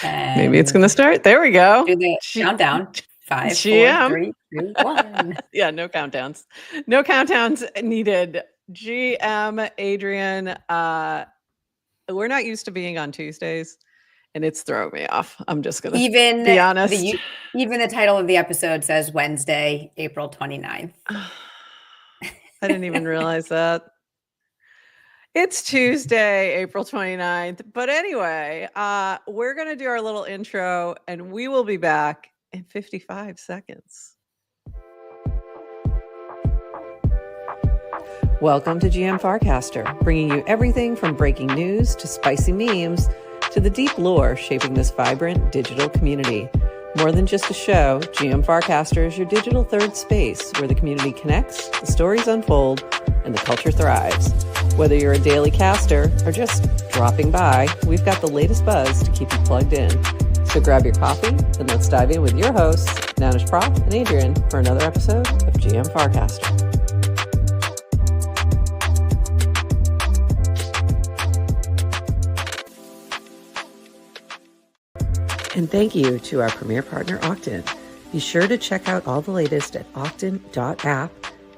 Maybe it's going to start. There we go. Do the countdown. 5, 4, GM. 3, 2, 1. Yeah, no countdowns. No countdowns needed. GM Adrian, we're not used to being on Tuesdays, and it's throwing me off. I'm just going to be honest. Even the title of the episode says Wednesday, April 29th. I didn't even realize that. It's Tuesday, April 29th. But anyway, we're going to do our little intro, and we will be back in 55 seconds. Welcome to GM Farcaster, bringing you everything from breaking news to spicy memes to the deep lore shaping this vibrant digital community. More than just a show, GM Farcaster is your digital third space where the community connects, the stories unfold, and the culture thrives. Whether you're a daily caster or just dropping by, we've got the latest buzz to keep you plugged in. So grab your coffee and let's dive in with your hosts, Nanish Prof and Adrian, for another episode of GM Farcaster. And thank you to our premier partner, Octin. Be sure to check out all the latest at octin.app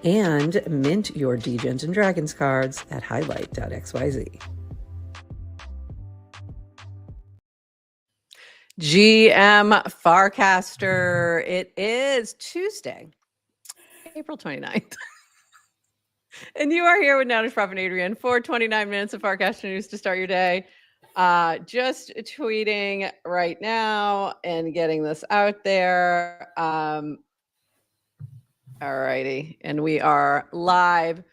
and mint your Dgens and Dragons cards at highlight.xyz. GM Farcaster. It is Tuesday, April 29th. And you are here with Nanish Prof and Adrian for 29 minutes of Farcaster news to start your day. Just tweeting right now and getting this out there. Alrighty. And we are live,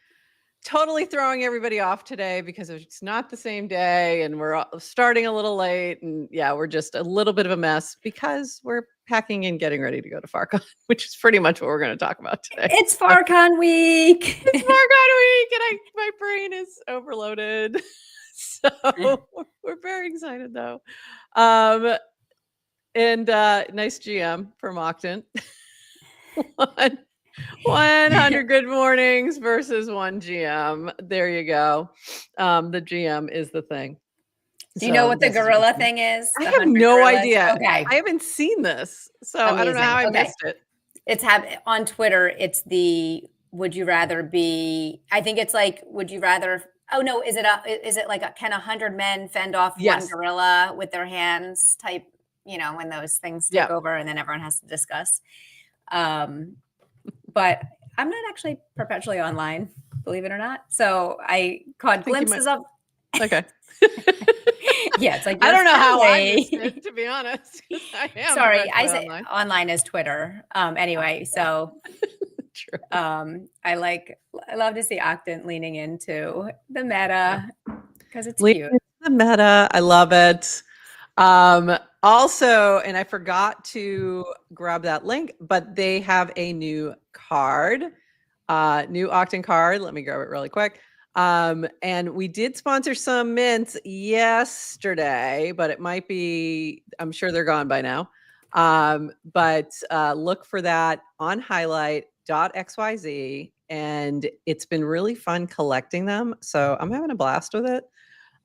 totally throwing everybody off today because it's not the same day and we're starting a little late. And yeah, we're just a little bit of a mess because we're packing and getting ready to go to FarCon, which is pretty much what we're going to talk about today. It's FarCon week. It's FarCon week and my brain is overloaded. So we're very excited though. And nice GM from Octin. 100 good mornings versus 1 GM. There you go. The GM is the thing. Do you know what the gorilla thing is? I have no idea. Okay. I haven't seen this. So amazing. I don't know how I missed it. It's on Twitter. It's the would you rather be, I think it's like, would you rather, oh no, is it like can 100 men fend off one gorilla with their hands type, when those things take over and then everyone has to discuss. But I'm not actually perpetually online, believe it or not. So I caught glimpses of. Okay. Yeah, it's like I don't know how I missed it, to be honest. Sorry, I say online is Twitter. Anyway, so true. I love to see Octin leaning into the meta because it's cute. The meta, I love it. Also, and I forgot to grab that link, but they have a new card, new Octin card. Let me grab it really quick. And we did sponsor some mints yesterday, but it might be, I'm sure they're gone by now. But look for that on highlight.xyz. And it's been really fun collecting them. So I'm having a blast with it.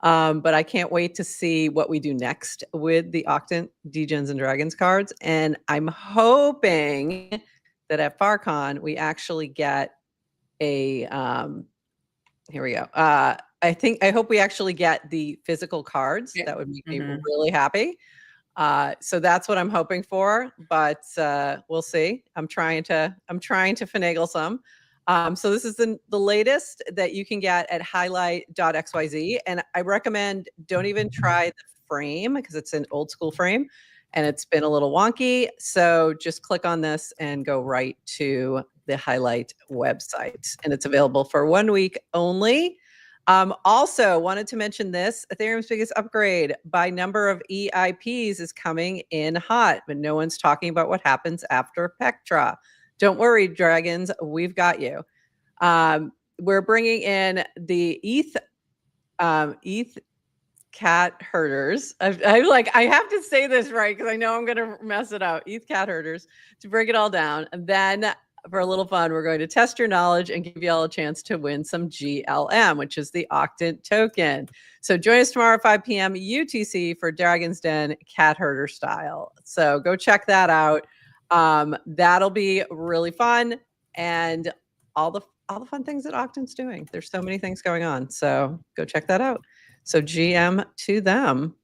But I can't wait to see what we do next with the Octin Dgens and Dragons cards. And I'm hoping that at FarCon, we actually get a, here we go. I hope we actually get the physical cards. That would make me really happy. So that's what I'm hoping for, but we'll see. I'm trying to finagle some. So this is the latest that you can get at highlight.xyz. And I recommend don't even try the frame because it's an old school frame and it's been a little wonky. So just click on this and go right to the Highlight website. And it's available for 1 week only. Also wanted to mention this, Ethereum's biggest upgrade by number of EIPs is coming in hot, but no one's talking about what happens after Pectra. Don't worry, Dragons, we've got you. We're bringing in the ETH cat herders. I have to say this right because I know I'm going to mess it up. ETH cat herders to break it all down. And then for a little fun, we're going to test your knowledge and give you all a chance to win some GLM, which is the Octant token. So join us tomorrow at 5 p.m. UTC for Dragon's Den Cat Herder style. So go check that out. That'll be really fun, and all the fun things that Octant's doing. There's so many things going on. So go check that out. So GM to them.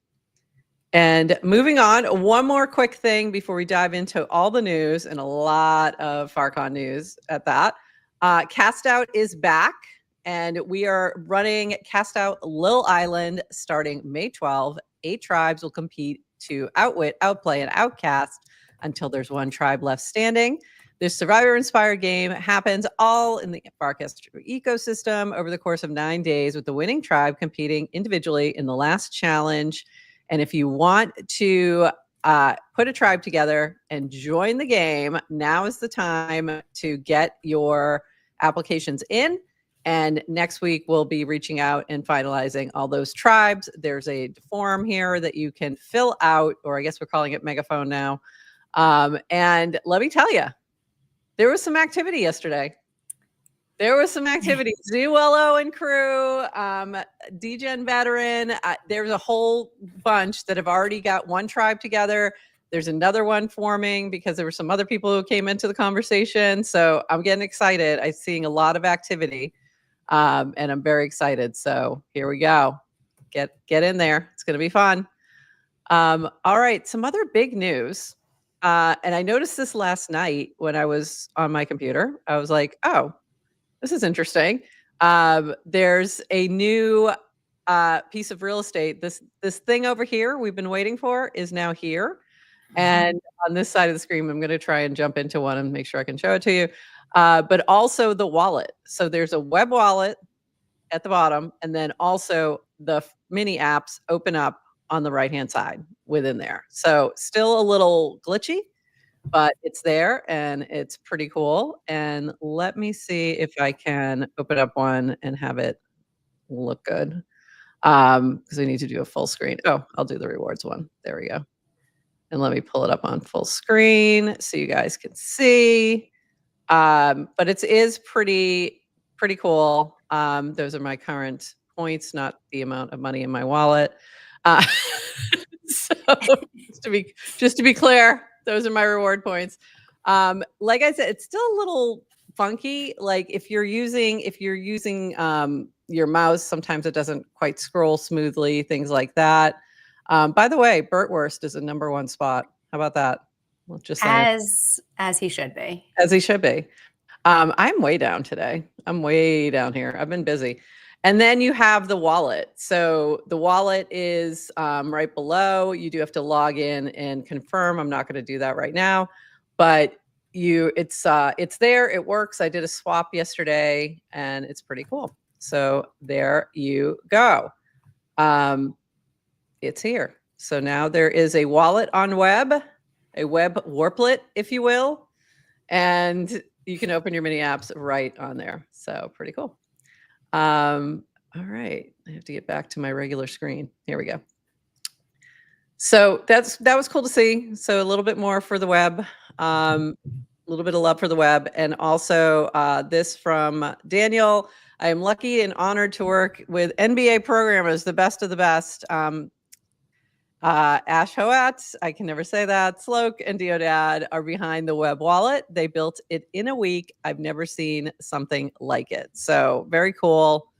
And moving on, one more quick thing before we dive into all the news and a lot of Farcon news at that. Cast Out is back, and we are running Cast Out Lil Island starting May 12. 8 tribes will compete to outwit, outplay, and outcast until there's one tribe left standing. This survivor-inspired game happens all in the Farcaster ecosystem over the course of 9 days, with the winning tribe competing individually in the last challenge. And if you want to put a tribe together and join the game, now is the time to get your applications in. And next week, we'll be reaching out and finalizing all those tribes. There's a form here that you can fill out, or I guess we're calling it Megaphone now. And let me tell you, there was some activity yesterday. There was some activity. Zuello and crew, DGen veteran. There's a whole bunch that have already got one tribe together. There's another one forming because there were some other people who came into the conversation. So I'm getting excited. I'm seeing a lot of activity, and I'm very excited. So here we go. Get in there. It's going to be fun. All right. Some other big news. And I noticed this last night when I was on my computer. I was like, oh, this is interesting. There's a new piece of real estate. This thing over here we've been waiting for is now here. And on this side of the screen, I'm going to try and jump into one and make sure I can show it to you. But also the wallet. So there's a web wallet at the bottom, and then also the mini apps open up on the right-hand side within there. So still a little glitchy, but it's there and it's pretty cool. And let me see if I can open up one and have it look good. Because we need to do a full screen. Oh, I'll do the rewards one. There we go. And let me pull it up on full screen so you guys can see. But it is pretty cool. Those are my current points, not the amount of money in my wallet. So just to be clear, those are my reward points. Like I said, it's still a little funky. Like if you're using your mouse, sometimes it doesn't quite scroll smoothly, things like that. By the way, Burtwurst is a #1 spot. How about that? Well, just as he should be. As he should be. I'm way down today. I'm way down here. I've been busy. And then you have the wallet. So the wallet is right below. You do have to log in and confirm. I'm not going to do that right now, but it's there. It works. I did a swap yesterday, and it's pretty cool. So there you go. It's here. So now there is a wallet on web, a web warplet, if you will, and you can open your mini apps right on there. So pretty cool. All right, I have to get back to my regular screen. Here we go. So that was cool to see. So a little bit more for the web, a little bit of love for the web, and also this from Daniel. I am lucky and honored to work with NBA programmers, the best of the best. Ash Hoat, I can never say that. Sloke and Diodad are behind the web wallet. They built it in a week. I've never seen something like it. So very cool.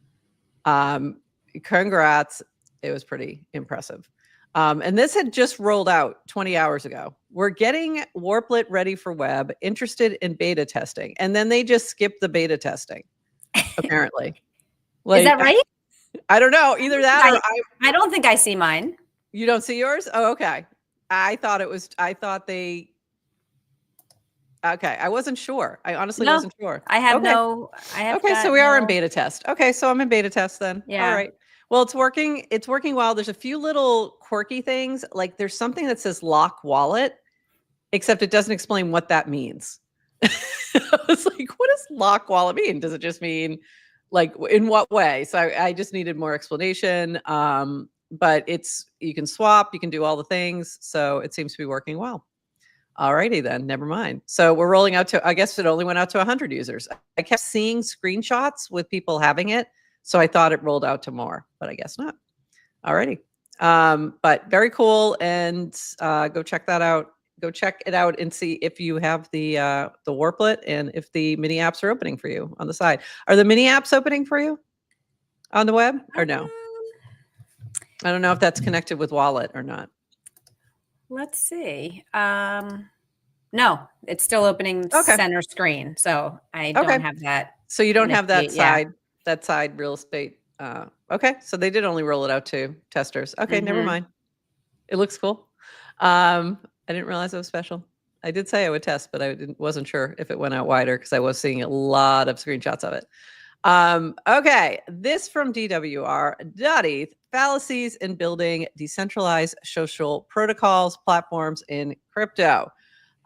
Congrats. It was pretty impressive. And this had just rolled out 20 hours ago. We're getting Warplet ready for web, interested in beta testing. And then they just skipped the beta testing, apparently. Is that right? I don't know. Either that or I don't think I see mine. You don't see yours? Oh, okay. I thought they. Okay, I wasn't sure. I honestly wasn't sure. I have okay, so we are in beta test. Okay, so I'm in beta test then. Yeah. All right. Well, it's working. It's working well. There's a few little quirky things. Like there's something that says lock wallet, except it doesn't explain what that means. I was like, what does lock wallet mean? Does it just mean like in what way? So I just needed more explanation. But you can swap, you can do all the things. So it seems to be working well. Alrighty then, never mind. So we're rolling out to, I guess it only went out to 100 users. I kept seeing screenshots with people having it, so I thought it rolled out to more, but I guess not. Alrighty. But very cool, and go check that out. Go check it out and see if you have the Warplet and if the mini apps are opening for you on the side. Are the mini apps opening for you on the web or no? I don't know if that's connected with Wallet or not. Let's see. No, it's still opening center screen, so I don't have that. So you don't have that side, that side real estate. Okay, so they did only roll it out to testers. Okay, never mind. It looks cool. I didn't realize it was special. I did say I would test, but I wasn't sure if it went out wider because I was seeing a lot of screenshots of it. Okay, this from DWR. Dottie, fallacies in building decentralized social protocols, platforms in crypto.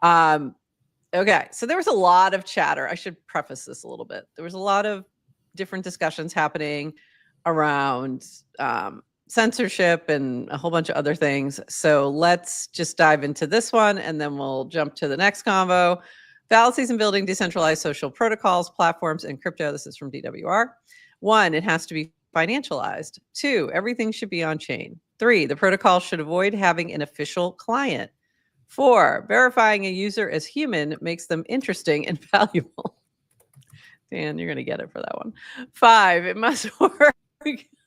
Okay, so there was a lot of chatter. I should preface this a little bit. There was a lot of different discussions happening around censorship and a whole bunch of other things. So let's just dive into this one and then we'll jump to the next convo. Fallacies in building decentralized social protocols, platforms, and crypto. This is from DWR. 1, it has to be financialized. 2, everything should be on chain. 3, the protocol should avoid having an official client. 4, verifying a user as human makes them interesting and valuable. Dan, you're going to get it for that one. 5, it must work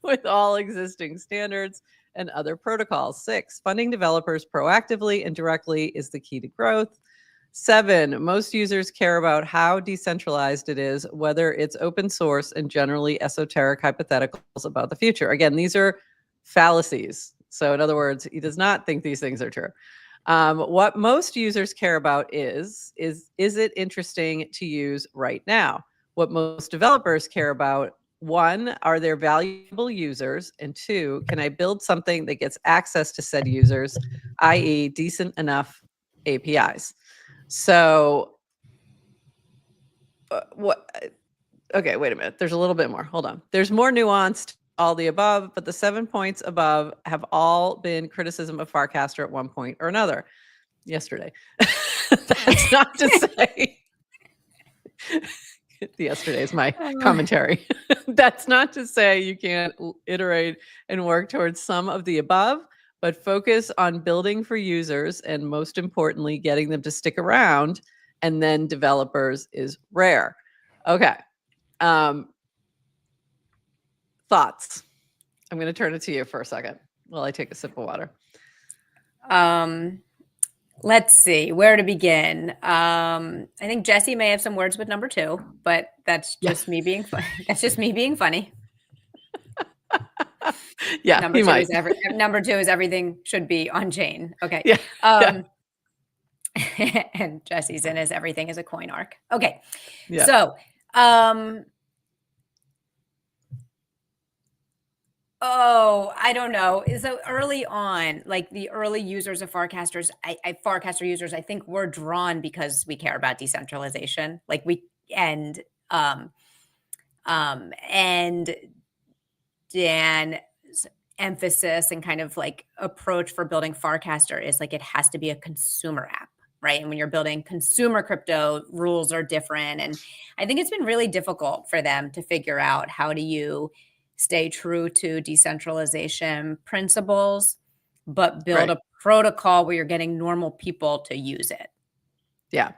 with all existing standards and other protocols. 6, funding developers proactively and directly is the key to growth. 7, most users care about how decentralized it is, whether it's open source and generally esoteric hypotheticals about the future. Again, these are fallacies. So in other words, he does not think these things are true. What most users care about is it interesting to use right now? What most developers care about, 1, are there valuable users? And 2, can I build something that gets access to said users, i.e. decent enough APIs? So okay, wait a minute. There's a little bit more. Hold on. There's more nuanced all the above, but the 7 points above have all been criticism of Farcaster at one point or another. Yesterday. That's not to say yesterday is my commentary. That's not to say you can't iterate and work towards some of the above, but focus on building for users and most importantly, getting them to stick around, and then developers is rare. Okay. Thoughts? I'm going to turn it to you for a second while I take a sip of water. Let's see where to begin. I think Jesse may have some words with number 2, but that's just me being funny. That's just me being funny. Yeah, number 2 is everything should be on chain. Okay. Yeah. And Jesse's in is everything is a coin arc. Okay. Yeah. So, I don't know. So early on, like the early users of Farcaster users, I think were drawn because we care about decentralization. Like and Dan's emphasis and kind of like approach for building Farcaster is like it has to be a consumer app, right? And when you're building consumer crypto, rules are different. And I think it's been really difficult for them to figure out how do you stay true to decentralization principles, but build a protocol where you're getting normal people to use it. Yeah.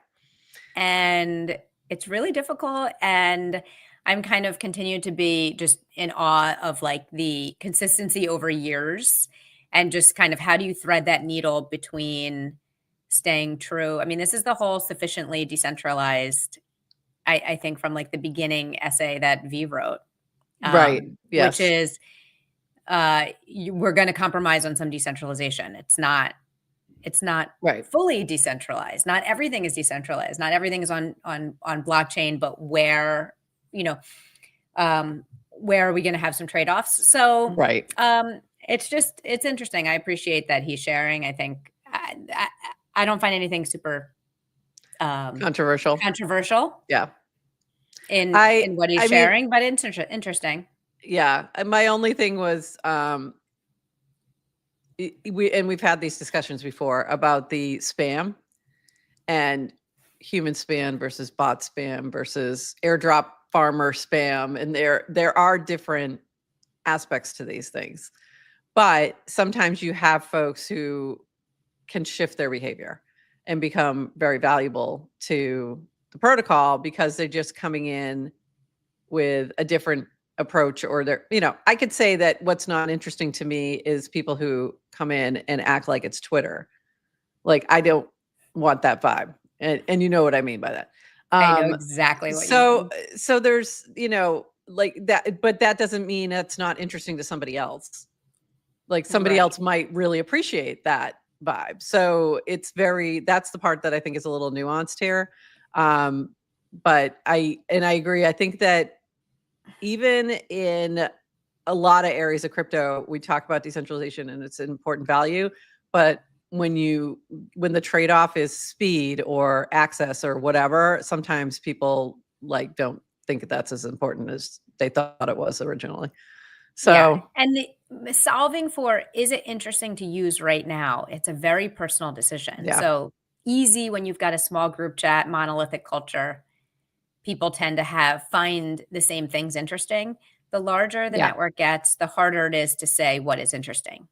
And it's really difficult. And I'm kind of continued to be just in awe of like the consistency over years and just kind of how do you thread that needle between staying true. I mean, this is the whole sufficiently decentralized, I think from like the beginning essay that V wrote. Right. Yes. Which is we're going to compromise on some decentralization. It's not fully decentralized. Not everything is decentralized. Not everything is on blockchain, but where are we going to have some trade-offs? So it's interesting. I appreciate that he's sharing. I think I don't find anything super controversial. Yeah. In what he's sharing, but it's interesting. Yeah. My only thing was we've had these discussions before about the spam and human spam versus bot spam versus airdrop farmer spam. And there are different aspects to these things. But sometimes you have folks who can shift their behavior and become very valuable to the protocol because they're just coming in with a different approach, or I could say that what's not interesting to me is people who come in and act like it's Twitter. Like, I don't want that vibe. And you know what I mean by that. I know exactly what you mean. So there's, like that, but that doesn't mean it's not interesting to somebody else. Like, somebody else might really appreciate that vibe. So that's the part that I think is a little nuanced here. But I agree. I think that even in a lot of areas of crypto, we talk about decentralization and it's an important value, but when the trade-off is speed or access or whatever, sometimes people don't think that's as important as they thought it was originally. So, yeah. And solving for, is it interesting to use right now? It's a very personal decision. Yeah. So easy when you've got a small group chat, monolithic culture, people tend to find the same things interesting. The larger the network gets, the harder it is to say what is interesting.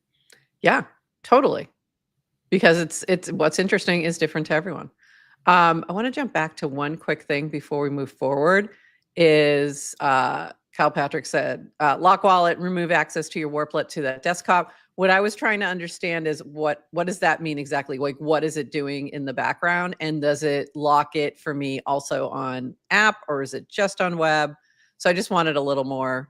Yeah, totally. Because it's what's interesting is different to everyone. I want to jump back to one quick thing before we move forward. Is Kyle Patrick said, lock wallet, remove access to your Warplet to that desktop. What I was trying to understand is what does that mean exactly? Like, what is it doing in the background? And does it lock it for me also on app, or is it just on web? So I just wanted a little more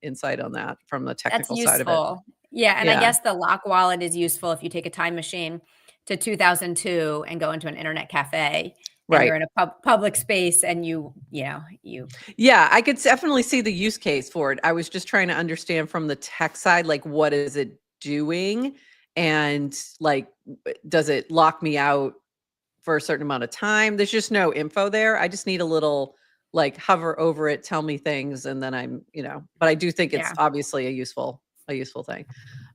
insight on that from the technical side of it. Yeah, and I guess the lock wallet is useful if you take a time machine to 2002 and go into an internet cafe, and you're in a public space, and you. Yeah, I could definitely see the use case for it. I was just trying to understand from the tech side, like, what is it doing, and like, does it lock me out for a certain amount of time? There's just no info there. I just need a little hover over it, tell me things, and then I'm, but I do think it's obviously a useful thing.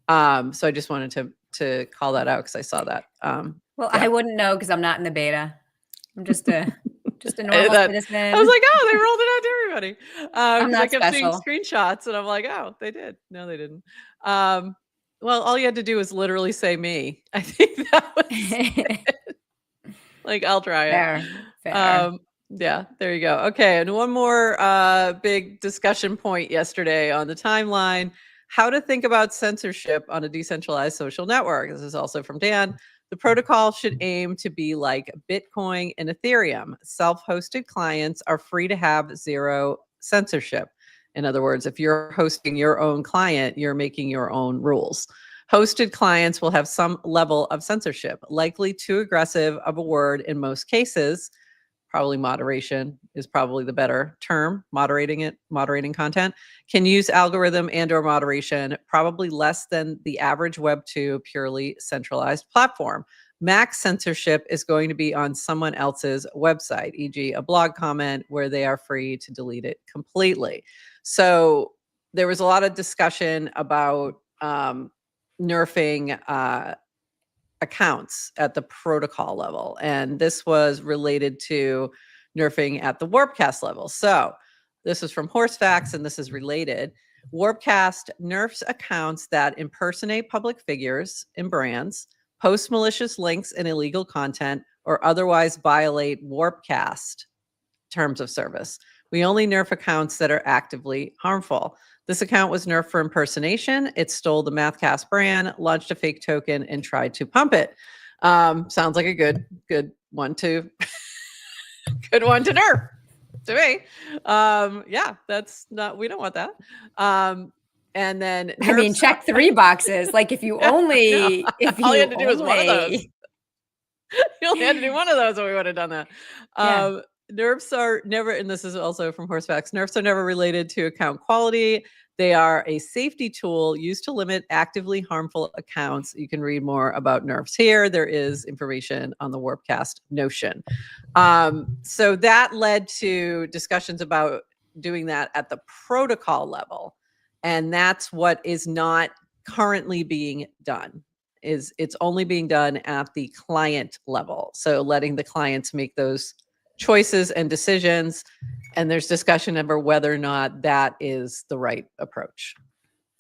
So I just wanted to call that out because I saw that. Well, I wouldn't know because I'm not in the beta. I'm just a normal citizen. I was like, oh, they rolled it out to everybody. I'm not I kept special. seeing screenshots and I'm like, oh, they did. No, they didn't. Well, all you had to do was literally say me. I think that was it. Like, I'll try it. Fair. Yeah, there you go. Okay, and one more big discussion point yesterday on the timeline: how to think about censorship on a decentralized social network. This is also from Dan. The protocol should aim to be like Bitcoin and Ethereum. Self-hosted clients are free to have zero censorship. In other words, if you're hosting your own client, you're making your own rules. Hosted clients will have some level of censorship, likely too aggressive of a word in most cases. Probably moderation is probably the better term. Moderating content. Can use algorithm and/or moderation, probably less than the average Web2 purely centralized platform. Max censorship is going to be on someone else's website, e.g., a blog comment where they are free to delete it completely. So there was a lot of discussion about nerfing accounts at the protocol level. And this was related to nerfing at the Warpcast level. So this is from Horsefacts, and this is related. Warpcast nerfs accounts that impersonate public figures and brands, post malicious links and illegal content, or otherwise violate Warpcast terms of service. We only nerf accounts that are actively harmful. This account was nerfed for impersonation. It stole the Mathcast brand, launched a fake token, and tried to pump it. Sounds like a good one to good one to nerf to me. Yeah, that's not. We don't want that. And then I mean, check 3 boxes. Like, if you only, all you had to do was one of those. You only had to do one of those, and we would have done that. Nerfs are never, and this is also from Horsefacts, nerfs are never related to account quality. They are a safety tool used to limit actively harmful accounts. You can read more about nerfs here. There is information on the Warpcast Notion. So that led to discussions about doing that at the protocol level. And that's what is not currently being done. is it's only being done at the client level. So letting the clients make those choices and decisions, and there's discussion over whether or not that is the right approach.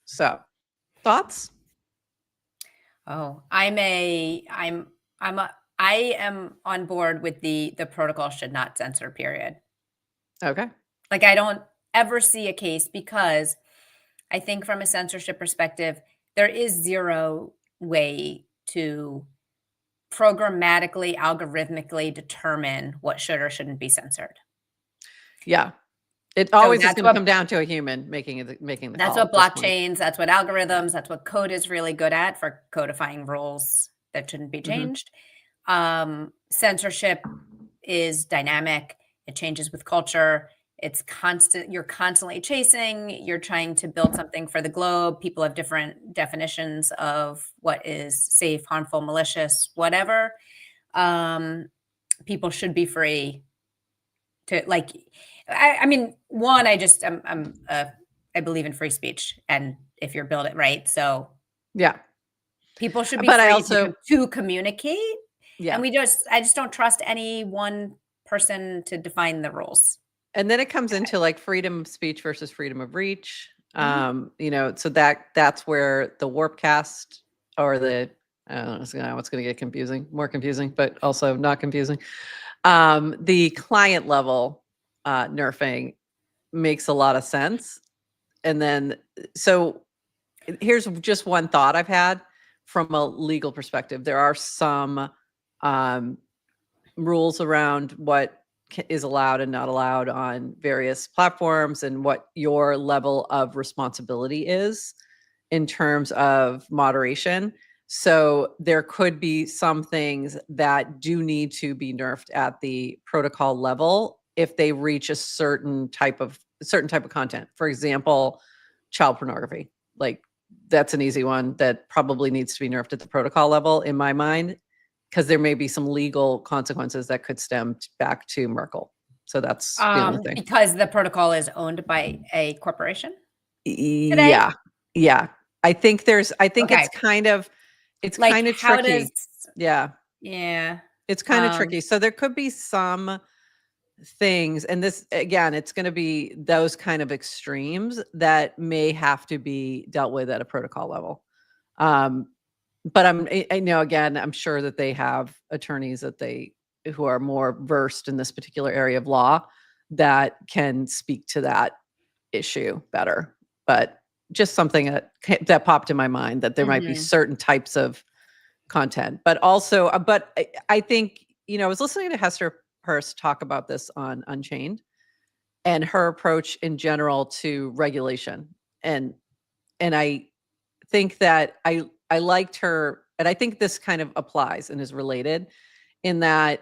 So, thoughts? Oh, I am on board with the protocol should not censor, period. Okay. Like, I don't ever see a case, because I think from a censorship perspective, there is zero way to programmatically, algorithmically determine what should or shouldn't be censored. Yeah. It So always is that's going to what come down to a human making the that's call what at this point. blockchains, that's what algorithms, that's what code is really good at, for codifying rules that shouldn't be changed. Censorship is dynamic. It changes with culture. It's constant. You're constantly chasing. You're trying to build something for the globe. People have different definitions of what is safe, harmful, malicious, whatever. People should be free to, like, I mean, one, I believe in free speech, and if you're build it right, so Yeah. people should be But I free also, to communicate, yeah. and I just don't trust any one person to define the rules. And then it comes into like freedom of speech versus freedom of reach. Mhm. So that's where the warpcast or the, I don't know, it's going to get more confusing, but also not confusing. The client level nerfing makes a lot of sense. And then, so here's just one thought I've had from a legal perspective. There are some rules around what is allowed and not allowed on various platforms, and what your level of responsibility is in terms of moderation. So there could be some things that do need to be nerfed at the protocol level if they reach a certain type of content. For example, child pornography. Like, that's an easy one that probably needs to be nerfed at the protocol level in my mind, because there may be some legal consequences that could stem back to Merkel. So that's the only thing. Because the protocol is owned by a corporation today? Yeah. Yeah. I think Okay. it's Like, kind of how does tricky. Yeah. yeah. It's kind of tricky. So there could be some things, and this again, it's going to be those kind of extremes that may have to be dealt with at a protocol level. But I know, again, I'm sure that they have attorneys who are more versed in this particular area of law that can speak to that issue better. But just something that popped in my mind, that there might be Mhm. certain types of content, but also, but I think, I was listening to Hester Peirce talk about this on Unchained, and her approach in general to regulation. And I think that I liked her, and I think this kind of applies and is related, in that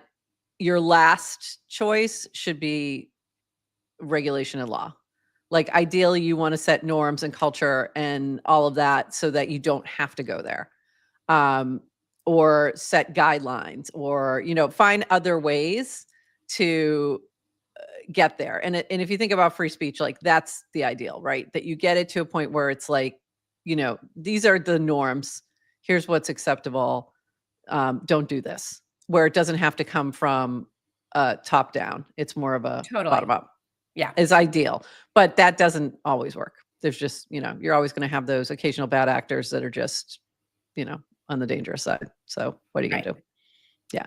your last choice should be regulation and law. Like, ideally, you want to set norms and culture and all of that so that you don't have to go there. Or set guidelines, or find other ways to get there. And if you think about free speech, like, that's the ideal, right? That you get it to a point where it's like, these are the norms. Here's what's acceptable. Don't do this. Where it doesn't have to come from top down. It's more of a Totally. bottom up. Yeah. Is ideal, but that doesn't always work. There's just, you're always going to have those occasional bad actors that are just, on the dangerous side. So what are you going to do? Yeah.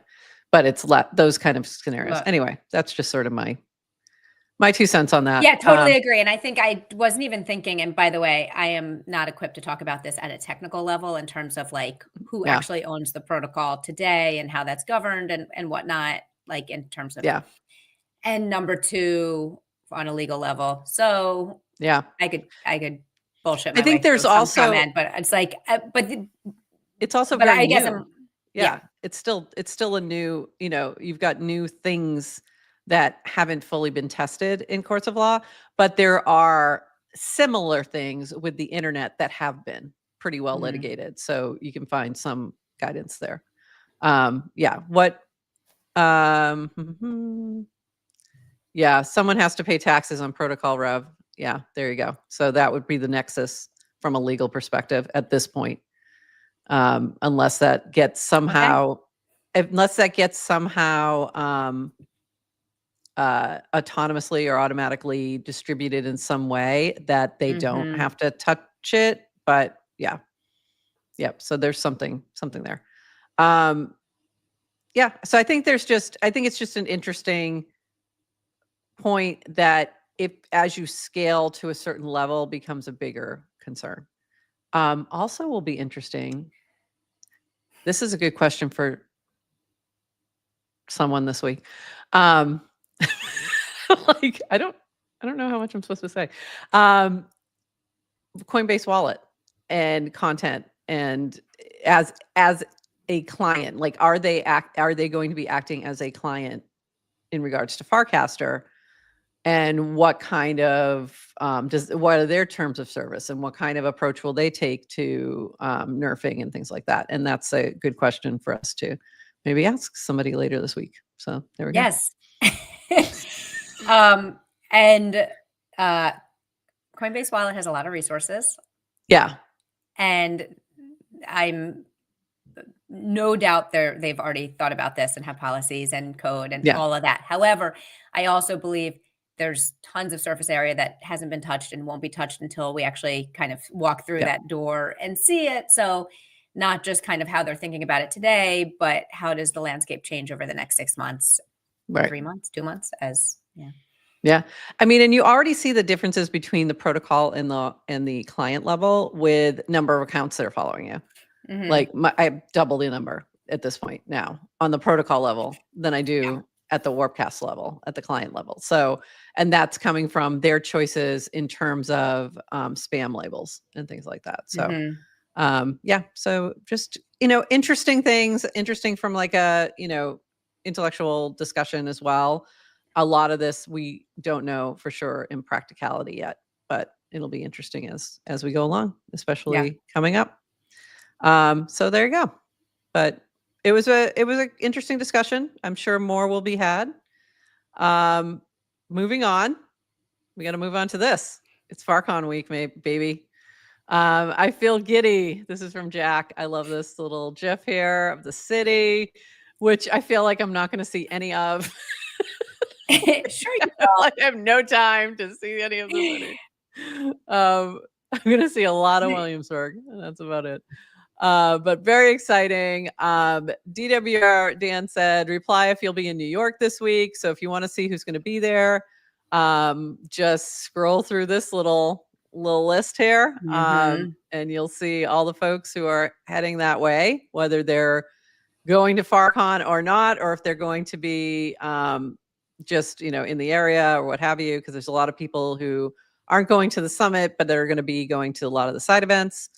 But it's those kind of scenarios. Anyway, that's just sort of my 2 cents on that. Yeah, totally agree. And I think I wasn't even thinking, and by the way, I am not equipped to talk about this at a technical level in terms of, like, who Yeah. actually owns the protocol today and how that's governed and whatnot, like, in terms of, Yeah. and number two, on a legal level. So Yeah. I could bullshit I my way think there's through some also, comment, but it's like, it's also but very I guess new. yeah. It's still a new, you've got new things that haven't fully been tested in courts of law, but there are similar things with the internet that have been pretty well litigated. So you can find some guidance there. Yeah. Yeah, someone has to pay taxes on protocol rev. Yeah, there you go. So that would be the nexus from a legal perspective at this point. unless that gets somehow autonomously or automatically distributed in some way that they don't have to touch it. But yeah. So there's something there. Yeah. So I think it's just an interesting point that if, as you scale to a certain level, becomes a bigger concern. Also will be interesting. This is a good question for someone this week. Like, I don't know how much I'm supposed to say. Coinbase Wallet and content, and as a client, like, are they going to be acting as a client in regards to Farcaster? And what kind of what are their terms of service, and what kind of approach will they take to nerfing and things like that? And that's a good question for us to maybe ask somebody later this week. So there we go. Yes. And Coinbase Wallet has a lot of resources. Yeah. And I'm no doubt they've already thought about this and have policies and code and all of that. However, I also believe there's tons of surface area that hasn't been touched and won't be touched until we actually kind of walk through that door and see it. So not just kind of how they're thinking about it today, but how does the landscape change over the next 6 months, 3 months, 2 months Yeah. I mean, and you already see the differences between the protocol and the client level with number of accounts that are following you. Like, I double the number at this point now on the protocol level than I do at the Warpcast level, at the client level. So, and that's coming from their choices in terms of spam labels and things like that. So, so just, interesting things, interesting from like a, intellectual discussion as well. A lot of this we don't know for sure in practicality yet, but it'll be interesting as we go along, especially coming up. So there you go. But it was an interesting discussion. I'm sure more will be had. Moving on, we got to move on to this. It's FarCon week, baby. I feel giddy. This is from Jack. I love this little GIF here of the city, which I feel like I'm not going to see any of. Sure you will. I have no time to see any of the city. I'm going to see a lot of Williamsburg, and that's about it. But very exciting. DWR Dan said, reply if you'll be in New York this week. So if you want to see who's going to be there, just scroll through this little list here, and you'll see all the folks who are heading that way, whether they're going to FarCon or not, or if they're going to be just in the area or what have you, because there's a lot of people who aren't going to the summit, but they're going to be going to a lot of the side events.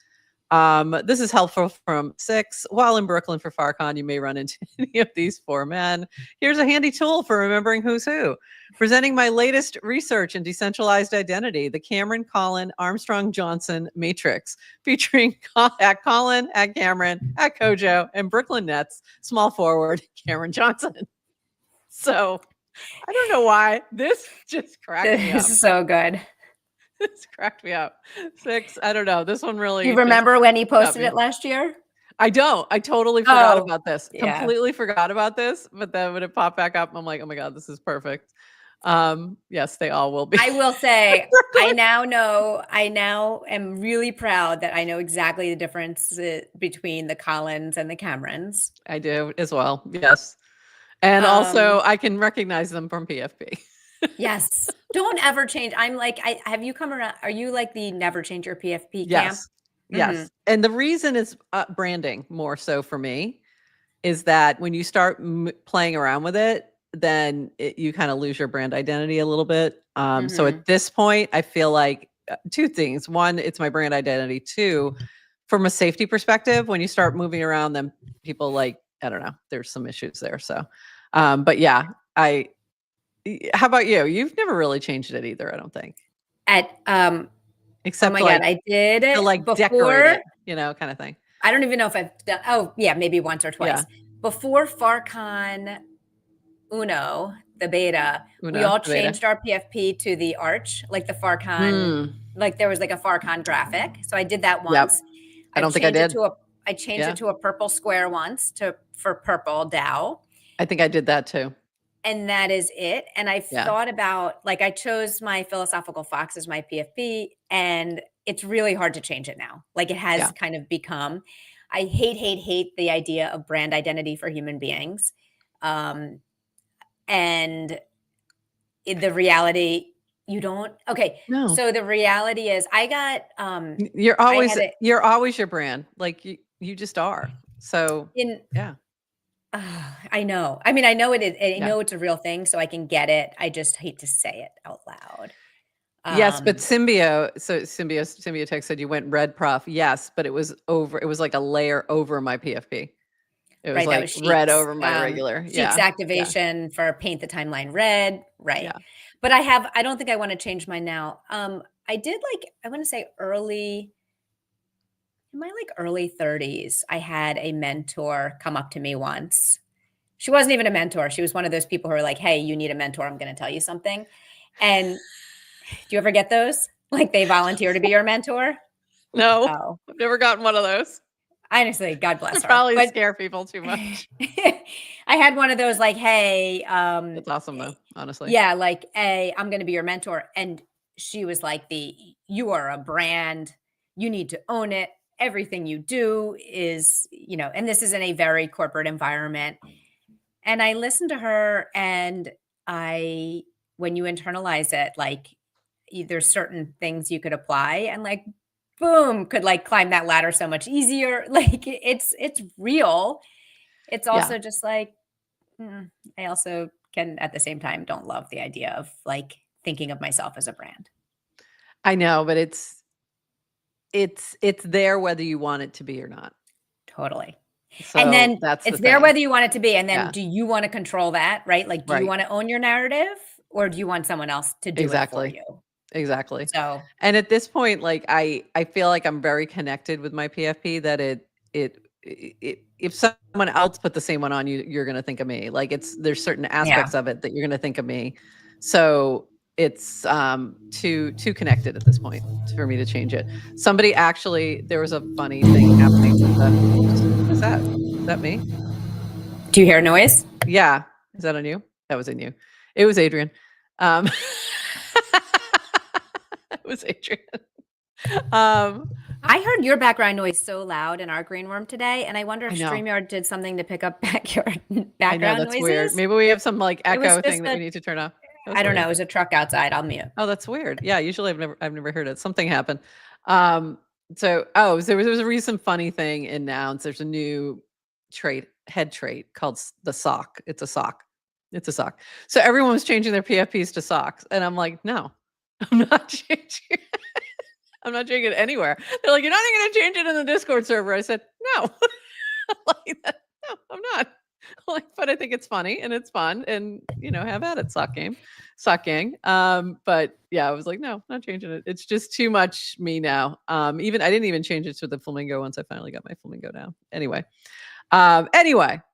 This is helpful from 6. While in Brooklyn for FarCon, you may run into any of these 4 men. Here's a handy tool for remembering who's who. Presenting my latest research in decentralized identity, the Cameron, Colin, Armstrong, Johnson matrix, featuring at Colin, at Cameron, at Kojo, and Brooklyn Nets small forward Cameron Johnson. So I don't know why this just cracked me up. This is so good. This cracked me up. 6, I don't know. This one really. You remember when he posted it last year? I don't. I totally forgot about this. Completely forgot about this. But then when it popped back up, I'm like, oh my God, this is perfect. Yes, they all will be. I will say, I now am really proud that I know exactly the difference between the Collins and the Camerons. I do as well. Yes. And also I can recognize them from PFP. Yes. Don't ever change. I'm like, have you come around? Are you like the never change your PFP camp? Yes. Yes. And the reason is branding more so for me is that when you start playing around with it, then you kind of lose your brand identity a little bit. So at this point, I feel like 2 things. 1, it's my brand identity. 2, from a safety perspective, when you start moving around, then people like, I don't know, there's some issues there. So, but yeah, how about you? You've never really changed it either, I don't think. Except oh my God, I did it like before, decorate it, kind of thing. I don't even know if I've done. Oh yeah, maybe once or twice before FarCon Uno, the beta. We all changed our PFP to the arch, like the FarCon. Like there was like a FarCon graphic, so I did that once. I don't think I did. I changed it to a purple square once for purple Dow. I think I did that too. And that is it. And I've thought about, like, I chose my Philosophical Fox as my PFP, and it's really hard to change it now. Like, it has kind of become, I hate the idea of brand identity for human beings. And the reality, you don't, okay. No. So the reality is I got, you're always your brand. Like you just are. So yeah. I know. I mean, I know it is. I know it's a real thing, so I can get it. I just hate to say it out loud. Yes, but Symbiotech said you went red prof. Yes, but it was like a layer over my PFP. It was like red over my regular. Cheeks activation for paint the timeline red. Right. Yeah. But I don't think I want to change mine now. I did, like, I want to say in my early 30s, I had a mentor come up to me once. She wasn't even a mentor. She was one of those people who are like, hey, you need a mentor. I'm going to tell you something. And do you ever get those? Like, they volunteer to be your mentor? No, oh. I've never gotten one of those. Honestly, God bless her. Probably scare people too much. I had one of those, like, hey. That's awesome, though, honestly. Yeah, like, hey, I'm going to be your mentor. And she was like, you are a brand. You need to own it. Everything you do is, and this is in a very corporate environment. And I listened to her, and when you internalize it, like, there's certain things you could apply, and, like, boom, could, like, climb that ladder so much easier. Like, it's real. It's also just like, I also can, at the same time, don't love the idea of, like, thinking of myself as a brand. I know, but it's there whether you want it to be or not. Totally. So and then it's there whether you want it to be. And then do you want to control that, right? Like, do you want to own your narrative, or do you want someone else to do it for you? Exactly. So, and at this point, like, I feel like I'm very connected with my PFP, that if someone else put the same one on you, you're going to think of me. Like, there's certain aspects of it that you're going to think of me. So it's too connected at this point for me to change it. Somebody actually, there was a funny thing happening with what is that? Is that me? Do you hear a noise? Yeah. Is that on you? That was in you. It was Adrian. It was Adrian. I heard your background noise so loud in our green room today, and I wonder if StreamYard did something to pick up background I know, that's noises. Weird. Maybe we have some, like, echo thing that we need to turn off. I don't know. It was a truck outside. I'll mute. Oh, that's weird. Yeah, usually I've never heard it. Something happened. So there was a recent funny thing in Nouns. There's a new head trait called the sock. It's a sock. So everyone was changing their PFPs to socks, and I'm like, no, I'm not changing. I'm not changing it anywhere. They're like, you're not even going to change it in the Discord server. I said, no. Like that. No, I'm not. Like, but I think it's funny and it's fun, and have at it, sock gang. But yeah, I was like, no, not changing it. It's just too much me now. Even I didn't even change it to the flamingo once I finally got my flamingo down. Anyway,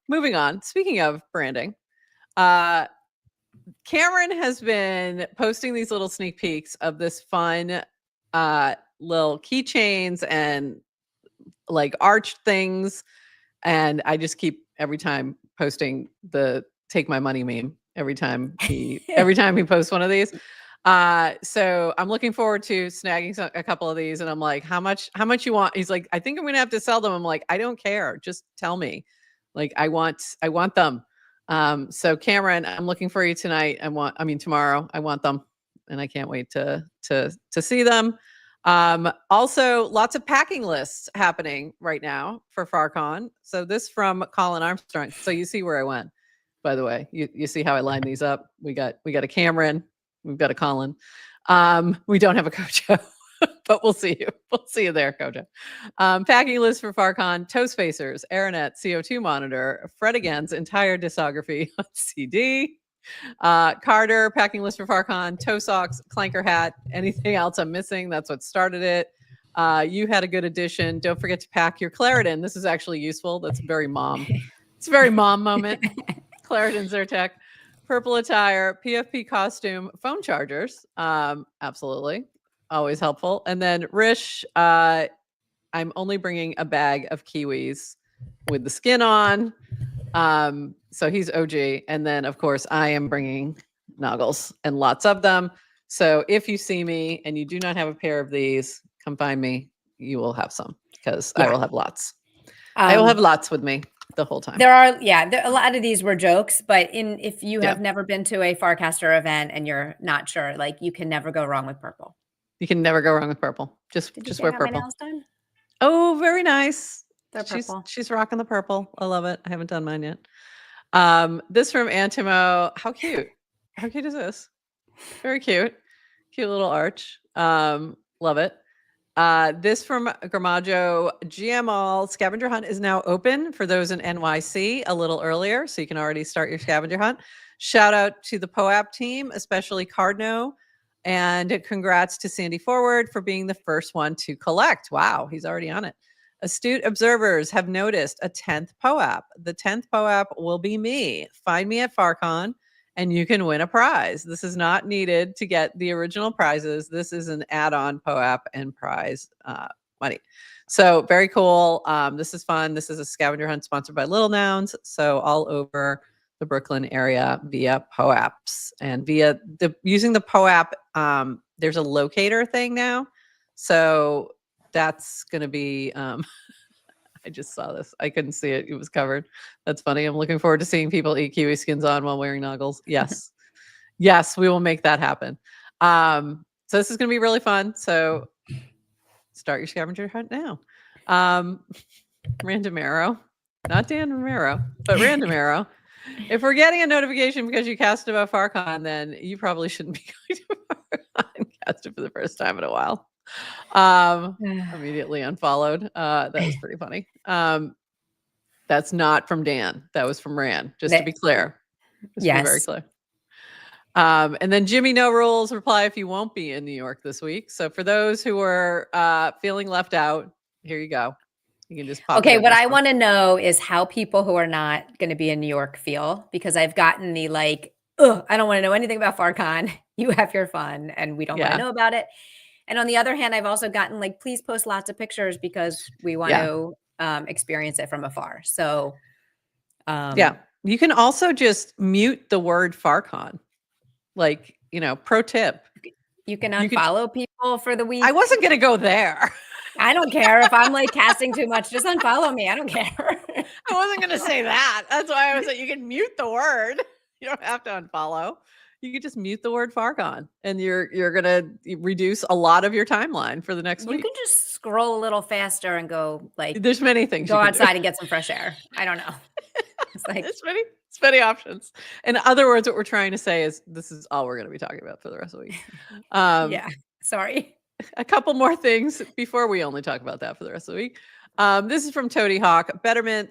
moving on. Speaking of branding, Cameron has been posting these little sneak peeks of this fun little keychains and, like, arch things, and I just keep every time posting the take my money meme every time he posts one of these. So I'm looking forward to snagging a couple of these, and I'm like, how much you want? He's like, I think I'm gonna have to sell them. I'm like, I don't care, just tell me. Like, I want them. So Cameron, I'm looking for you tonight. Tomorrow. I want them, and I can't wait to see them. Also, lots of packing lists happening right now for FarCon. So this from Colin Armstrong. So you see where I went, by the way. You see how I lined these up. We got a Cameron, we've got a Colin. We don't have a Kojo, but we'll see you. We'll see you there, Kojo. Packing list for FarCon: toe spacers, Aeronet CO2 monitor, Fred Again's entire discography on CD. Carter, packing list for FarCon: toe socks, clanker hat, anything else I'm missing. That's what started it. You had a good addition. Don't forget to pack your Claritin. This is actually useful. That's very mom. It's a very mom moment. Claritin Zyrtec. Purple attire, PFP costume, phone chargers. Absolutely. Always helpful. And then Rish, I'm only bringing a bag of kiwis with the skin on. So he's OG. And then, of course, I am bringing Noggles and lots of them. So if you see me and you do not have a pair of these, come find me. You will have some because I will have lots. I will have lots with me the whole time. There are, a lot of these were jokes, but if you have never been to a Farcaster event and you're not sure, like you can never go wrong with purple. You can never go wrong with purple. Just wear purple. My nails done? Oh, very nice. They're purple. She's rocking the purple. I love it. I haven't done mine yet. This from Antimo. How cute. How cute is this? Very cute. Cute little arch. Love it. This from Gramajo. GML scavenger hunt is now open for those in NYC a little earlier, so you can already start your scavenger hunt. Shout out to the POAP team, especially Cardno, and congrats to Sandy Forward for being the first one to collect. Wow, he's already on it. Astute observers have noticed a 10th POAP. The 10th POAP will be me. Find me at FarCon and you can win a prize. This is not needed to get the original prizes. This is an add-on POAP and prize money. So very cool. This is fun. This is a scavenger hunt sponsored by Little Nouns. So all over the Brooklyn area via POAPs and via using the POAP. There's a locator thing now. So that's going to be, I just saw this. I couldn't see it. It was covered. That's funny. I'm looking forward to seeing people eat kiwi skins on while wearing Noggles. Yes. Yes, we will make that happen. So this is going to be really fun. So start your scavenger hunt now. Random arrow, not Dan Romero, but random arrow. If we're getting a notification because you cast about FarCon, then you probably shouldn't be going to FarCon and cast it for the first time in a while. Immediately unfollowed. That was pretty funny. That's not from Dan. That was from Rand, just to be clear. Just to be very clear. And then Jimmy No Rules reply if you won't be in New York this week. So for those who are feeling left out, here you go. You can just pop. Okay, what I want to know is how people who are not going to be in New York feel, because I've gotten the like, ugh, I don't want to know anything about FarCon. You have your fun and we don't want to know about it. And on the other hand, I've also gotten like, please post lots of pictures because we want to experience it from afar. So yeah, you can also just mute the word FarCon. Like, pro tip. You can unfollow people for the week. I wasn't going to go there. I don't care if I'm like casting too much. Just unfollow me. I don't care. I wasn't going to say that. That's why I was like, you can mute the word. You don't have to unfollow. You could just mute the word FarCon, and you're going to reduce a lot of your timeline for the next week. You can just scroll a little faster and go like. There's many things. Go outside and get some fresh air. I don't know. It's like it's many options. In other words, what we're trying to say is this is all we're going to be talking about for the rest of the week. Yeah. Sorry. A couple more things before we only talk about that for the rest of the week. This is from Toady Hawk. Betterment,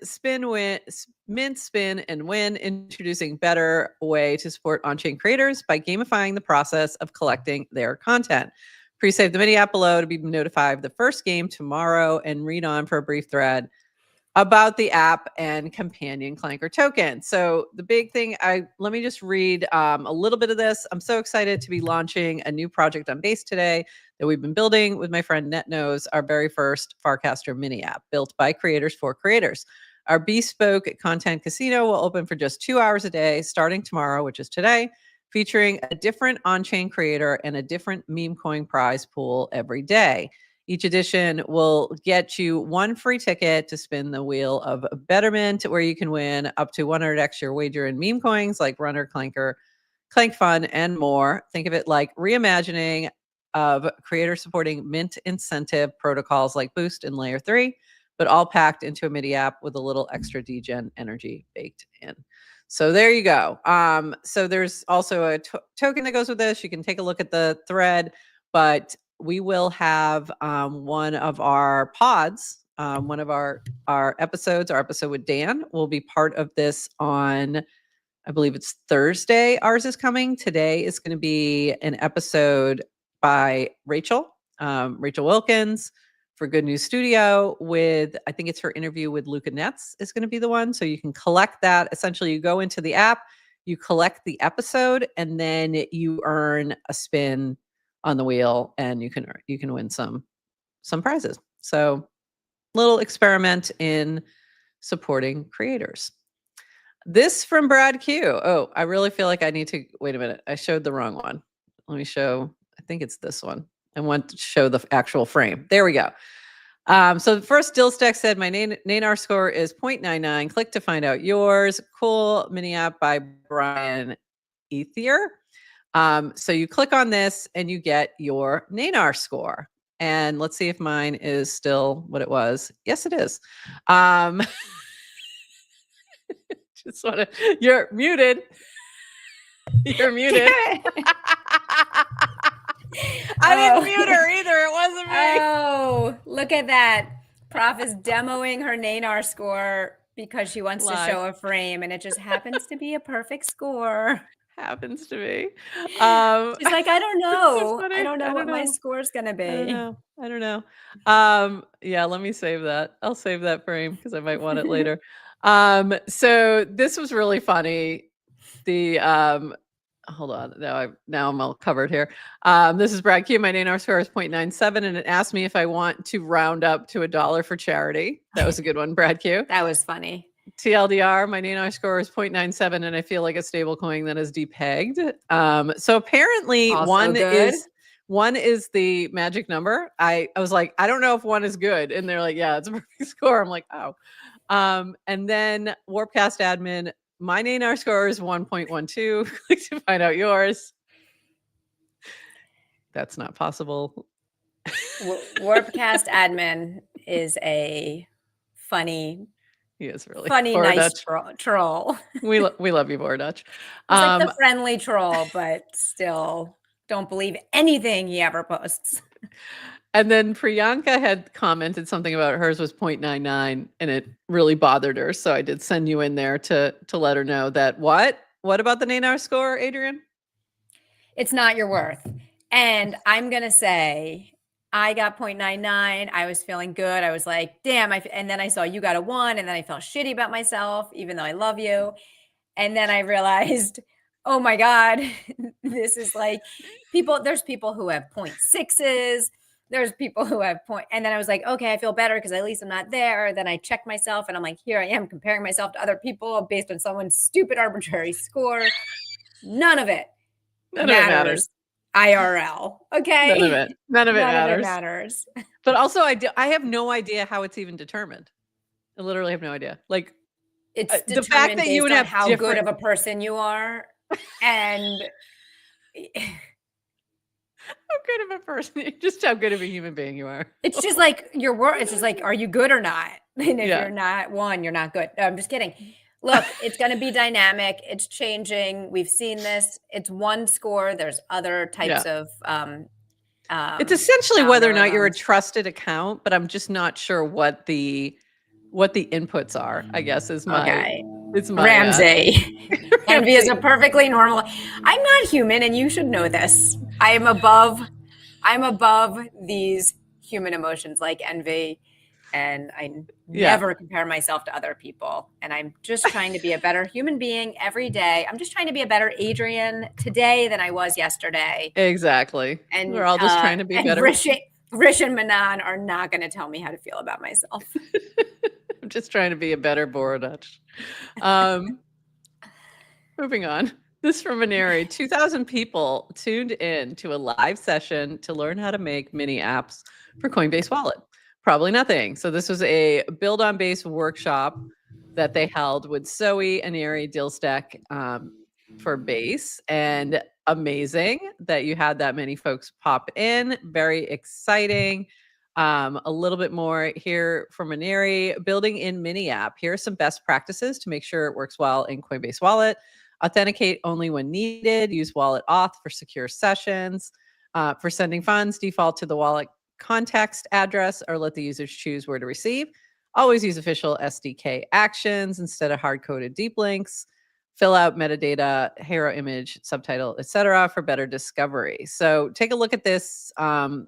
mint, spin, and win. Introducing better way to support on-chain creators by gamifying the process of collecting their content. Pre-save the mini app below to be notified of the first game tomorrow and read on for a brief thread about the app and companion Clanker token. So the big thing, let me just read a little bit of this. I'm so excited to be launching a new project on Base today that we've been building with my friend NetKnows, our very first Farcaster mini app built by creators for creators. Our bespoke content casino will open for just 2 hours a day, starting tomorrow, which is today, featuring a different on-chain creator and a different meme coin prize pool every day. Each edition will get you one free ticket to spin the wheel of Betterment, where you can win up to 100x your wager in meme coins like Runner, Clanker, Clank Fun, and more. Think of it like reimagining of creator supporting mint incentive protocols like Boost and Layer 3, but all packed into a MIDI app with a little extra degen energy baked in. So there you go. So there's also a token that goes with this. You can take a look at the thread, but we will have one of our pods, one of our episodes, our episode with Dan will be part of this on, I believe it's Thursday. Ours is coming. Today is going to be an episode by Rachel Wilkins for Good News Studio with, I think it's her interview with Luca Netz is going to be the one. So you can collect that. Essentially, you go into the app, you collect the episode, and then you earn a spin on the wheel, and you can win some prizes. So little experiment in supporting creators. This from Brad Q. Oh, I really feel like I need to wait a minute. I showed the wrong one. Let me show. I think it's this one. I want to show the actual frame. There we go. So the first Dillstack said my Nanar score is 0.99. Click to find out yours. Cool mini app by Brian Ethier. So you click on this and you get your Nanar score. And let's see if mine is still what it was. Yes, it is. Just want to, you're muted. You're muted. I didn't mute her either. It wasn't me. Oh, look at that. Prof is demoing her Nanar score because she wants to show a frame, and it just happens to be a perfect score. Happens to be. She's like, I don't know. So I don't know what my score's gonna be. I don't know. Yeah, let me save that. I'll save that frame because I might want it later. So this was really funny. The hold on, now I'm all covered here. This is Brad Q. My Nanar score is 0.97, and it asked me if I want to round up to $1 for charity. That was a good one, Brad Q. That was funny. TLDR, my Nanar score is 0.97, and I feel like a stable coin that is depegged. So apparently also one is the magic number. I was like, I don't know if one is good. And they're like, yeah, it's a perfect score. I'm like, oh. And then Warpcast admin, my Nanar score is 1.12. Click to find out yours. That's not possible. Warpcast admin is a funny, he is really funny, nice troll. We love you, Bordutch. He's like the friendly troll, but still don't believe anything he ever posts. And then Priyanka had commented something about hers was 0.99, and it really bothered her. So I did send you in there to let her know that what about the Nanar score, Adrian? It's not your worth. And I'm going to say I got 0.99. I was feeling good. I was like, damn. And then I saw you got a 1, and then I felt shitty about myself, even though I love you. And then I realized, oh my God, this is like there's people who have 0.6s. There's people who have and then I was like, okay, I feel better because at least I'm not there. Then I checked myself and I'm like, here I am comparing myself to other people based on someone's stupid arbitrary score. None of it matters. IRL. Okay. None of it matters. But also I have no idea how it's even determined. I literally have no idea. Like it's the fact that you would have how good of a person you are and how good of a person, just how good of a human being you are. It's just like your word. It's just like, are you good or not? And if you're not one, you're not good. No, I'm just kidding. Look, it's going to be dynamic. It's changing. We've seen this. It's one score. There's other types of. It's essentially whether or not you're a trusted account, but I'm just not sure what the inputs are. I guess is my. It's my Ramsey. Envy is a perfectly normal. I'm not human, and you should know this. I'm above these human emotions like envy, and I never compare myself to other people. And I'm just trying to be a better human being every day. I'm just trying to be a better Adrian today than I was yesterday. Exactly. And we're all just trying to be better. Rish and Manan are not going to tell me how to feel about myself. I'm just trying to be a better Bordutch. Moving on. This from Maneri. 2,000 people tuned in to a live session to learn how to make mini apps for Coinbase Wallet. Probably nothing. So this was a build on base workshop that they held with Zoe, Aneri, Dillstack for Base. And amazing that you had that many folks pop in. Very exciting. A little bit more here from Aneri. Building in mini app. Here are some best practices to make sure it works well in Coinbase Wallet. Authenticate only when needed. Use wallet auth for secure sessions. For sending funds, default to the wallet context address or let the users choose where to receive. Always use official SDK actions instead of hard-coded deep links. Fill out metadata, hero image, subtitle, etc. for better discovery. So take a look at this post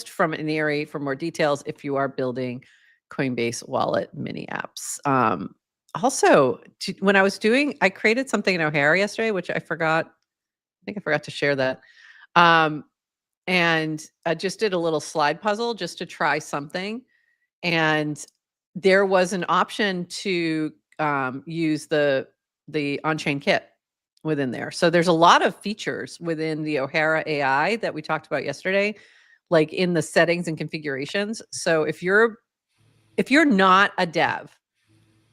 from Aneri for more details if you are building Coinbase Wallet mini apps. Also, when I created something in O'Hara yesterday, which I think I forgot to share that. and I just did a little slide puzzle just to try something. And there was an option to use the on-chain kit within there. So there's a lot of features within the O'Hara AI that we talked about yesterday, like in the settings and configurations. So if you're not a dev,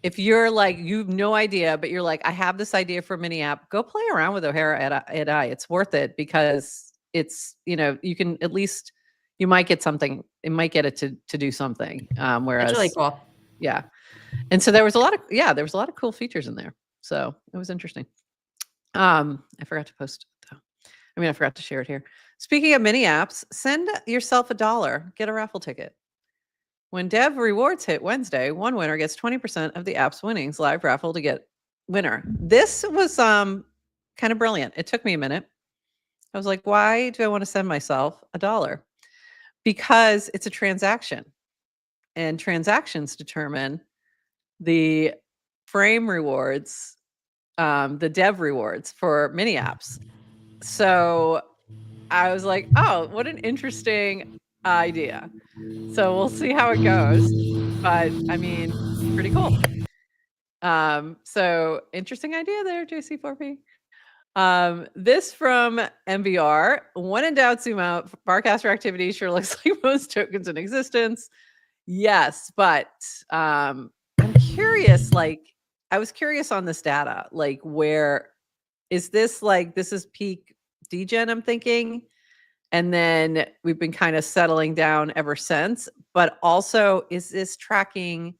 if you're like, you have no idea, but you're like, I have this idea for a mini app, go play around with O'Hara AI. It's worth it because it's, you can at least, you might get something, it might get it to do something. That's really Whereas, cool. yeah. And so there was a lot of cool features in there. So it was interesting. I forgot to post it though. I forgot to share it here. Speaking of mini apps, send yourself $1, get a raffle ticket. When Dev Rewards hit Wednesday, one winner gets 20% of the app's winnings live raffle to get winner. This was kind of brilliant. It took me a minute. I was like, why do I want to send myself $1? Because it's a transaction, and transactions determine the frame rewards, the dev rewards for mini apps. So I was like, oh, what an interesting idea. So we'll see how it goes. But pretty cool. So interesting idea there, JC4P. This from MVR. When in doubt, zoom out. Farcaster activity sure looks like most tokens in existence. Yes, but I'm curious, I was curious on this data, where is this this is peak degen, I'm thinking. And then we've been kind of settling down ever since. But also, is this tracking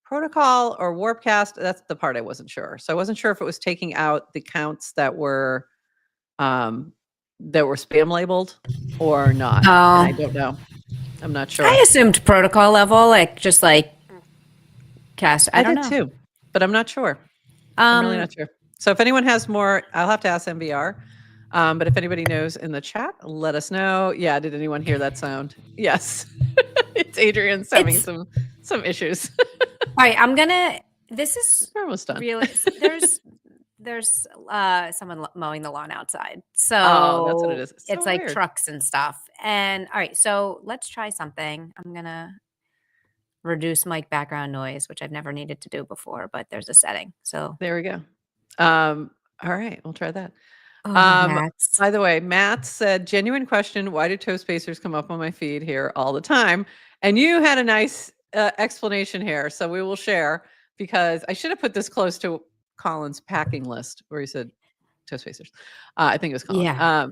protocol or Warpcast? That's the part I wasn't sure. So I wasn't sure if it was taking out the counts that were spam labeled or not. Oh. And I don't know. I'm not sure. I assumed protocol level, just cast. I don't did know. too, but I'm not sure. I'm really not sure. So if anyone has more, I'll have to ask MVR. But if anybody knows in the chat, let us know. Yeah, did anyone hear that sound? Yes. It's Adrian's having some issues. All right, this is We're almost done. Really, there's someone mowing the lawn outside. So that's what it is. It's it's so like weird. trucks and stuff. And all right, so let's try something. I'm gonna reduce mic background noise, which I've never needed to do before, but there's a setting. So there we go. All right, we'll try that. Oh, by the way, Matt said, genuine question, why do toast pacers come up on my feed here all the time? And you had a nice explanation here, so we will share, because I should have put this close to Colin's packing list where he said toast pacers. I think it was Colin. Yeah.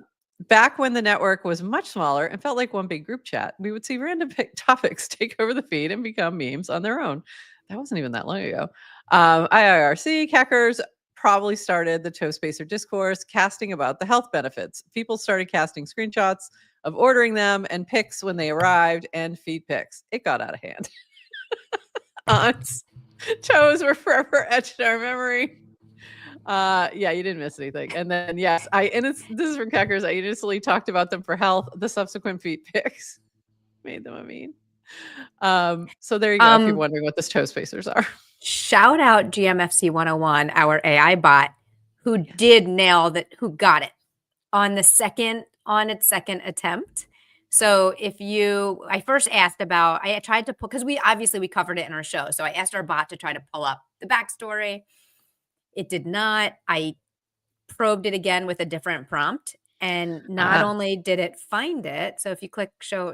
Back when the network was much smaller and felt like one big group chat, we would see random topics take over the feed and become memes on their own. That wasn't even that long ago. IIRC, Cackers probably started the Toastpacer discourse, casting about the health benefits. People started casting screenshots of ordering them and pics when they arrived, and feed pics. It got out of hand. Aunts, toes were forever etched in our memory. Yeah, you didn't miss anything. And then yes, this is from Keckers. I initially talked about them for health. The subsequent feet pics made them a meme. So there you go. If you're wondering what the toast pacers are. Shout out GMFC 101, our AI bot, who did nail that, who got it on its second attempt. So I first asked about, I tried to pull, because we covered it in our show. So I asked our bot to try to pull up the backstory. It did not. I probed it again with a different prompt, and not only did it find it. So if you click through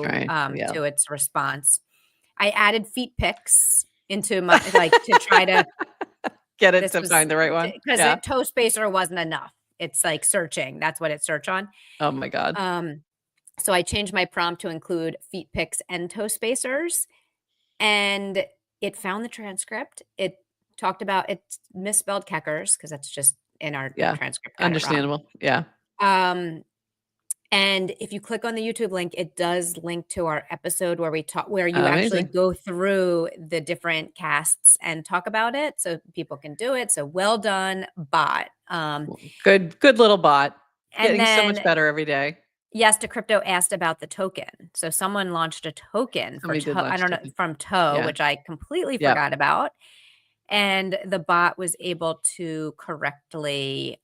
to its response, I added feet pics into my, to try to get it to find the right one. Because Toastpacer wasn't enough. It's like searching. That's what it searched on. Oh my God. So I changed my prompt to include feet pics and Toastpacers, and it found the transcript. It talked about, it misspelled Keckers, because that's just in our transcript. Understandable. Yeah. And if you click on the YouTube link, it does link to our episode where you actually go through the different casts and talk about it, so people can do it. So well done, bot. Good little bot. Getting so much better every day. Yes, to Crypto asked about the token. So someone launched a token from Toe, which I completely forgot about. And the bot was able to correctly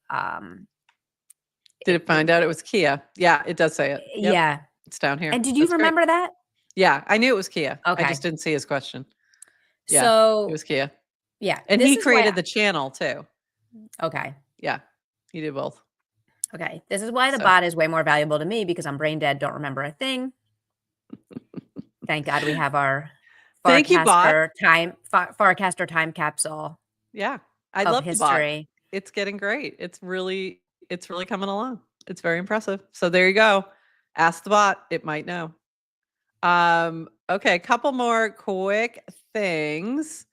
Did it find out it was Kia? Yeah, it does say it. Yep. Yeah. It's down here. And did you remember that? Yeah, I knew it was Kia. I Okay. just didn't see his question. Yeah, it So, was Kia. yeah. And This he is why created the channel too. Okay. Yeah, he did both. Okay. This is why the So. bot is way more valuable to me because I'm brain dead, don't remember a thing. Thank God we have our Thank you, bot. Farcaster time capsule. Yeah, I of love the bot. history. It's getting great. It's really coming along. It's very impressive. So there you go. Ask the bot. It might know. Okay, a couple more quick things.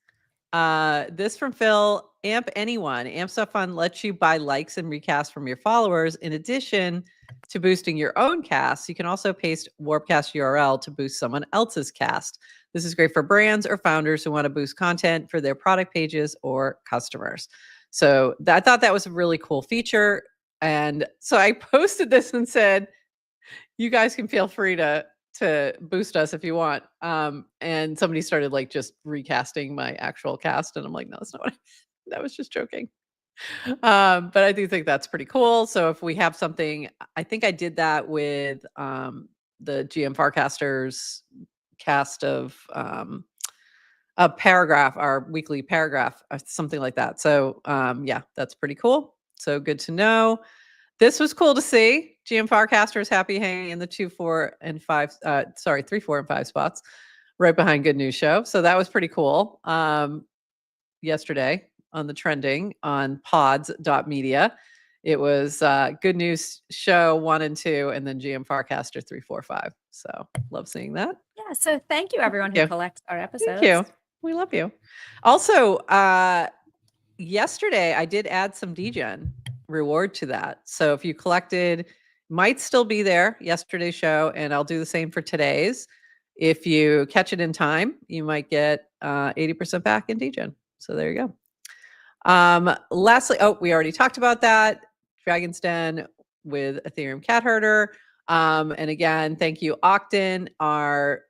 This from Phil. Amp Anyone. Amp Stuff Fun lets you buy likes and recasts from your followers. In addition to boosting your own cast, you can also paste Warpcast URL to boost someone else's cast. This is great for brands or founders who want to boost content for their product pages or customers. So I thought that was a really cool feature. And so I posted this and said, you guys can feel free to boost us if you want. And somebody started like just recasting my actual cast. And I'm like, no, that's not what that was just joking. But I do think that's pretty cool. So if we have something, I think I did that with the GM Farcasters cast of a paragraph, our weekly paragraph, something like that. So yeah, that's pretty cool. So good to know. This was cool to see. GM Farcaster is happy hanging in the 3, 4, and 5 spots right behind Good News Show. So that was pretty cool. Yesterday on the trending on pods.media, it was Good News Show 1 and 2, and then GM Farcaster 3, 4, 5. So love seeing that. Yeah. So thank you, everyone who collects our episodes. Thank you. We love you. Also, yesterday I did add some DGen reward to that. So if you collected, might still be there yesterday's show, and I'll do the same for today's. If you catch it in time, you might get 80% back in DGen. So there you go. Lastly, we already talked about that. Dragon's Den with Ethereum Cat Herder. And again, thank you, Octin, our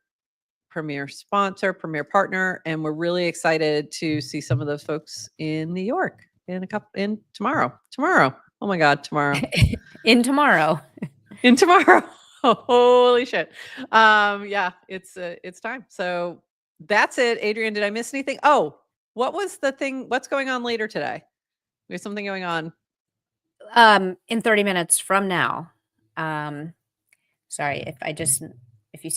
premier sponsor, premier partner, and we're really excited to see some of those folks in New York in tomorrow. Oh my God, tomorrow. in tomorrow. Holy shit. Yeah, it's time. So that's it. Adrian, did I miss anything? Oh, what was the thing? What's going on later today? There's something going on. In 30 minutes from now. Sorry, if you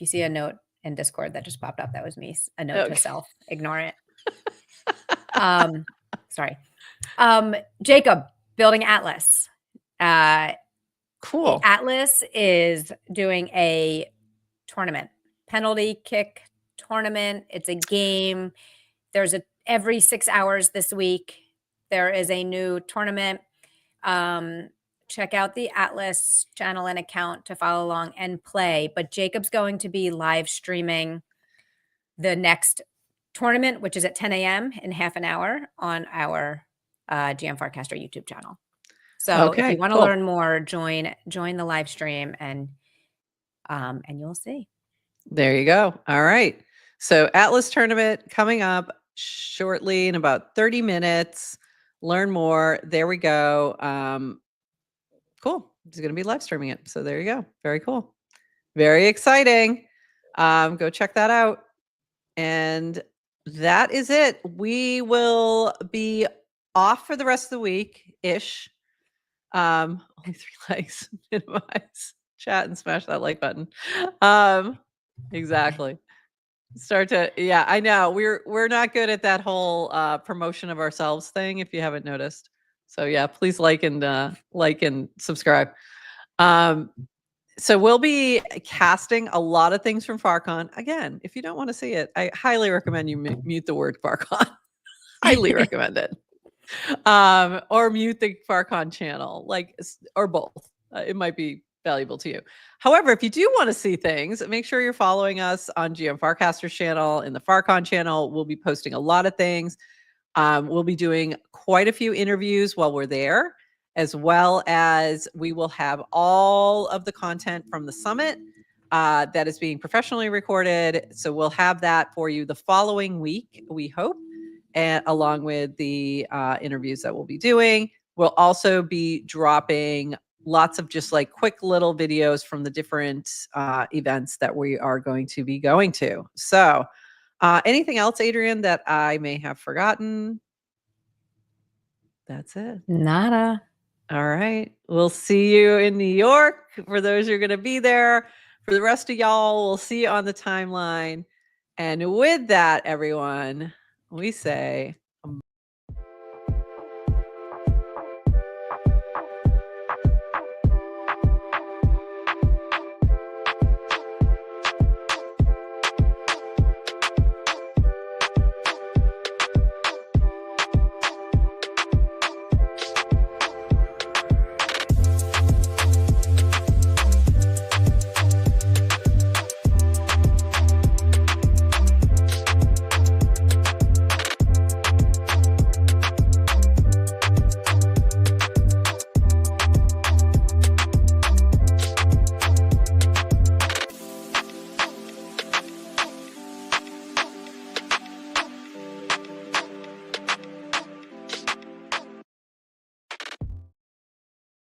see a note in Discord that just popped up, that was me. A note to self. Ignore it. Sorry. Jacob, building Atlas. Cool. Atlas is doing a tournament, penalty kick tournament. It's a game. There's every 6 hours this week. There is a new tournament. Check out the Atlas channel and account to follow along and play. But Jacob's going to be live streaming the next tournament, which is at 10 a.m. in half an hour on our GM Farcaster YouTube channel. So if you want to learn more, join the live stream and you'll see. There you go. All right. So Atlas tournament coming up shortly in about 30 minutes. Learn more. There we go. Cool. He's going to be live streaming it. So there you go. Very cool. Very exciting. Go check that out. And that is it. We will be off for the rest of the week-ish. Only 3 likes. Minimize, chat, and smash that like button. Exactly. Yeah, I know. We're not good at that whole promotion of ourselves thing, if you haven't noticed. So yeah, please like and subscribe. So we'll be casting a lot of things from FarCon. Again, if you don't want to see it, I highly recommend you mute the word FarCon. Highly recommend it. Or mute the FarCon channel, or both. It might be valuable to you. However, if you do want to see things, make sure you're following us on GM Farcaster's channel, in the FarCon channel. We'll be posting a lot of things. We'll be doing quite a few interviews while we're there, as well as we will have all of the content from the summit that is being professionally recorded. So we'll have that for you the following week, we hope, and along with the interviews that we'll be doing. We'll also be dropping lots of just like quick little videos from the different events that we are going to be going to. So anything else, Adrian, that I may have forgotten? That's it. Nada. All right. We'll see you in New York for those who are going to be there. For the rest of y'all, we'll see you on the timeline. And with that, everyone, we say